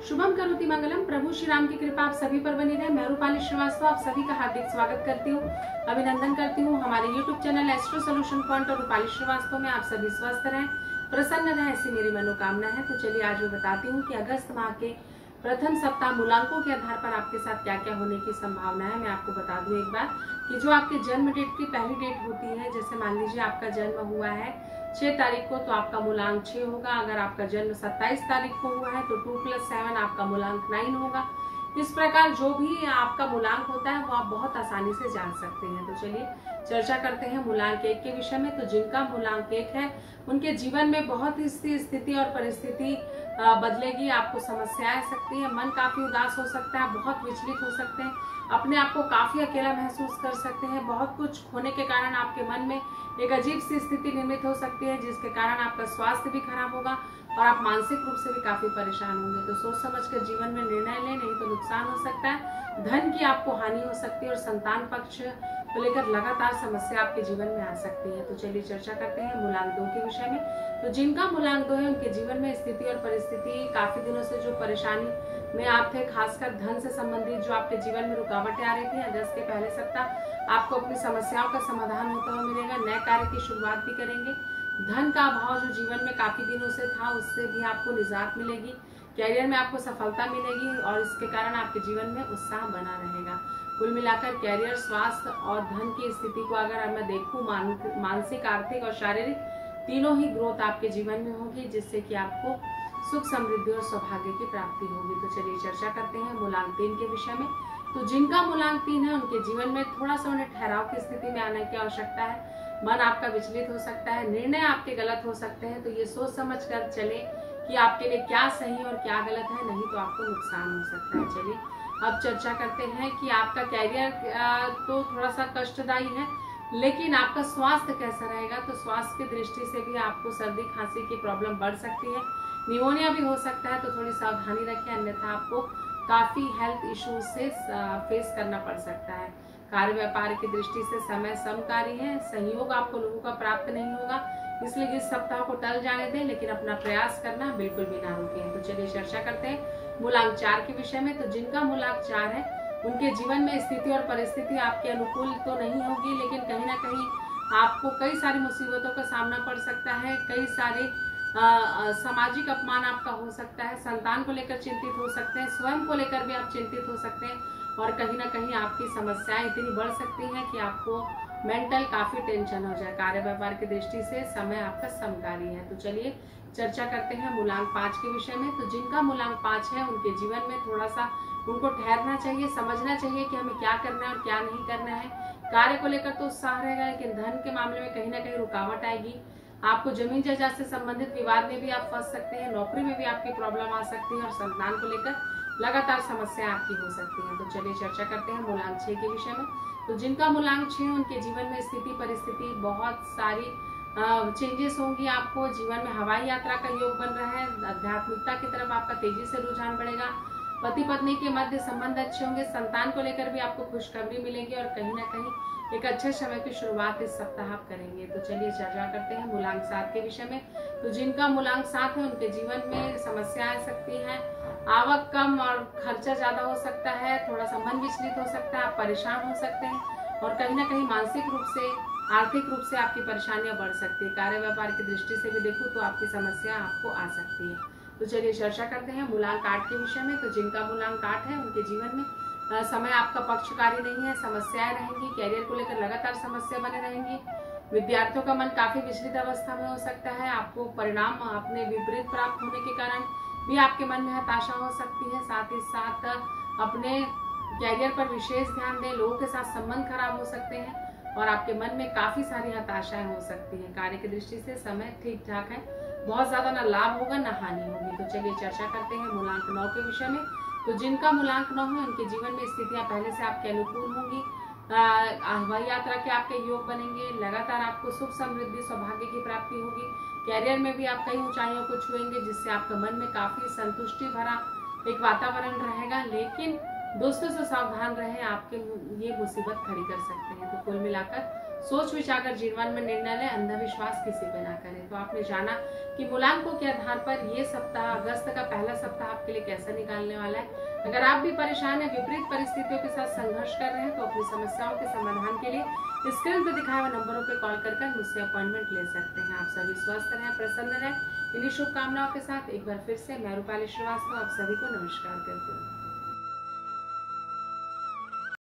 शुभम करोति मंगलम। प्रभु श्री राम की कृपा आप सभी पर बनी रहे। मैं रूपाली श्रीवास्तव आप सभी का हार्दिक स्वागत करती हूँ, अभिनंदन करती हूँ। हमारे YouTube channel astro solution point और रूपाली श्रीवास्तव में आप सभी स्वस्थ रहें, प्रसन्न रहें, ऐसी मेरी मनोकामना है। तो चलिए आज मैं बताती हूँ कि अगस्त माह के प्रथम सप्ताह मूलांकों के आधार पर आपके साथ क्या क्या होने की संभावना है। मैं आपको बता दूं एक बार कि जो आपके जन्म डेट की पहली डेट होती है, जैसे मान लीजिए आपका जन्म हुआ है 6 तारीख को, तो आपका मूलांक 6 होगा। अगर आपका जन्म 27 तारीख को हुआ है तो 2 + 7 आपका मूलांक 9 होगा। इस प्रकार जो भी आपका मूलांक होता है वो आप बहुत आसानी से जान सकते हैं। तो चलिए चर्चा करते हैं मूलांक 1 के विषय में। तो जिनका मूलांक 1 है उनके जीवन में बहुत सी स्थिति और परिस्थिति बदलेगी। आपको समस्याएं आ सकती है, मन काफी उदास हो सकता है, बहुत विचलित हो सकते हैं, अपने आप को काफी अकेला महसूस कर सकते हैं। बहुत कुछ खोने के कारण आपके मन में एक अजीब सी स्थिति निर्मित हो सकती है, जिसके कारण आपका स्वास्थ्य भी खराब होगा और आप मानसिक रूप से भी काफी परेशान होंगे। तो सोच समझ कर जीवन में निर्णय लें, नहीं तो नुकसान हो सकता है, धन की आपको हानि हो सकती है और संतान पक्ष को लेकर लगातार समस्या आपके जीवन में आ सकती है। तो चलिए चर्चा करते हैं मूलांक 2 के विषय में। तो जिनका मूलांक 2 है उनके जीवन में स्थिति और परिस्थिति काफी दिनों से जो परेशानी में आप थे, खासकर धन से संबंधित जो आपके जीवन में रुकावटें आ रही थी, अगस्त के पहले सप्ताह आपको अपनी समस्याओं का समाधान होता हुआ मिलेगा। नए कार्य की शुरुआत भी करेंगे। धन का अभाव जो जीवन में काफी दिनों से था उससे भी आपको निजात मिलेगी। कैरियर में आपको सफलता मिलेगी और इसके कारण आपके जीवन में उत्साह बना रहेगा। कुल मिलाकर कैरियर, स्वास्थ्य और धन की स्थिति को अगर मैं देखूं, मानसिक, आर्थिक और शारीरिक तीनों ही ग्रोथ आपके जीवन में होगी, जिससे कि आपको सुख, समृद्धि और सौभाग्य की प्राप्ति होगी। तो चलिए चर्चा करते हैं मूलांक 3 के विषय में। तो जिनका मूलांक 3 है उनके जीवन में थोड़ा सा उन्हें ठहराव की स्थिति में आने की आवश्यकता है। मन आपका विचलित हो सकता है, निर्णय आपके गलत हो सकते हैं। तो ये सोच समझ कर चले कि आपके लिए क्या सही और क्या गलत है, नहीं तो आपको नुकसान हो सकता है। चलिए अब चर्चा करते हैं कि आपका कैरियर तो थोड़ा सा कष्टदायी है, लेकिन आपका स्वास्थ्य कैसा रहेगा। तो स्वास्थ्य की दृष्टि से भी आपको सर्दी खांसी की प्रॉब्लम बढ़ सकती है, निमोनिया भी हो सकता है। तो थोड़ी सावधानी रखें, अन्यथा आपको काफी हेल्थ इश्यूज से फेस करना पड़ सकता है। कार्य व्यापार की दृष्टि से समय समकारी है, सहयोग आपको लोगों का प्राप्त नहीं होगा, इसलिए इस सप्ताह को टल जाने दें, लेकिन अपना प्रयास करना बिल्कुल भी ना रुकें। तो चलिए चर्चा करते हैं मूलांक 4 के विषय में। तो जिनका मूलांक 4 है उनके जीवन में स्थिति और परिस्थिति आपके अनुकूल तो नहीं होगी, लेकिन कहीं ना कहीं आपको कई सारी मुसीबतों का सामना पड़ सकता है। कई सारे सामाजिक अपमान आपका हो सकता है, संतान को लेकर चिंतित हो सकते हैं, स्वयं को लेकर भी आप चिंतित हो सकते हैं और कहीं ना कहीं आपकी समस्याएं इतनी बढ़ सकती हैं कि आपको मेंटल काफी टेंशन हो जाए। कार्य व्यापार की दृष्टि से समय आपका समकारी है। तो चलिए चर्चा करते हैं मूलांक 5 के विषय में। तो जिनका मूलांक 5 है उनके जीवन में थोड़ा सा उनको ठहरना चाहिए, समझना चाहिए कि हमें क्या करना है और क्या नहीं करना है। कार्य को लेकर तो उत्साह रहेगा, लेकिन धन के मामले में कहीं ना कहीं रुकावट आएगी। आपको जमीन जायदाद से संबंधित विवाद में भी आप फंस सकते हैं, नौकरी में भी आपकी प्रॉब्लम आ सकती है और संतान को लेकर लगातार समस्या आपकी हो सकती है। तो चलिए चर्चा करते हैं मूलांक 6 के विषय में। तो जिनका मूलांक 6 उनके जीवन में स्थिति परिस्थिति बहुत सारी चेंजेस होंगी। आपको जीवन में हवाई यात्रा का योग बन रहा है, आध्यात्मिकता की तरफ आपका तेजी से रुझान बढ़ेगा, पति पत्नी के मध्य संबंध अच्छे होंगे, संतान को लेकर भी आपको खुशखबरी मिलेगी और कहीं ना कहीं एक अच्छे समय की शुरुआत इस सप्ताह आप करेंगे। तो चलिए चर्चा करते हैं मूलांक 7 के विषय में। तो जिनका मूलांक 7 है उनके जीवन में समस्या आ सकती है, आवक कम और खर्चा ज्यादा हो सकता है, थोड़ा सा मन विचलित हो सकता है, आप परेशान हो सकते हैं और कहीं ना कहीं मानसिक रूप से, आर्थिक रूप से आपकी परेशानियां बढ़ सकती है। कार्य व्यापार की दृष्टि से भी देखूं तो आपकी समस्या आपको आ सकती है। तो चलिए चर्चा करते हैं मूलांक 8 के विषय में। तो जिनका मूलांक 8 है उनके जीवन में समय आपका पक्षकारी नहीं है, समस्याएं रहेंगी, कैरियर को लेकर लगातार समस्या बने रहेंगी, विद्यार्थियों का मन काफी विचलित अवस्था में हो सकता है, आपको परिणाम अपने विपरीत प्राप्त होने के कारण भी आपके मन में हताशा हो सकती है। साथ ही साथ अपने कैरियर पर विशेष ध्यान दें, लोगों के साथ संबंध खराब हो सकते हैं और आपके मन में काफी सारी हताशाएं हो सकती हैं। कार्य की दृष्टि से समय ठीक ठाक है, बहुत ज्यादा ना लाभ होगा ना हानि होगी। तो चलिए चर्चा करते हैं मूलांक 9 के विषय में। तो जिनका मूलांक 9 है उनके जीवन में स्थितियां पहले से आपके अनुकूल होंगी, हवाई यात्रा के आपके योग बनेंगे, लगातार आपको सुख, समृद्धि, सौभाग्य की प्राप्ति होगी। कैरियर में भी आप कई ऊंचाइयों को छुएंगे, जिससे आपके मन में काफी संतुष्टि भरा एक वातावरण रहेगा, लेकिन दोस्तों से सावधान रहें, आपके ये मुसीबत खड़ी कर सकते हैं। तो कुल मिलाकर सोच विचार कर जीवन में निर्णय लें, अंधविश्वास किसी पे ना करें। तो आपने जाना कि मूलांकों के आधार पर ये सप्ताह, अगस्त का पहला सप्ताह आपके लिए कैसा निकालने वाला है। अगर आप भी परेशान हैं, विपरीत परिस्थितियों के साथ संघर्ष कर रहे हैं, तो अपनी समस्याओं के समाधान के लिए स्क्रीन पर दिखाए हुए नंबरों पर कॉल कर मुझसे अपॉइंटमेंट ले सकते हैं। आप सभी स्वस्थ रहें, प्रसन्न रहें। इन्हीं शुभकामनाओं के साथ एक बार फिर से मैं रूपाली श्रीवास्तव आप सभी को नमस्कार करती हूँ।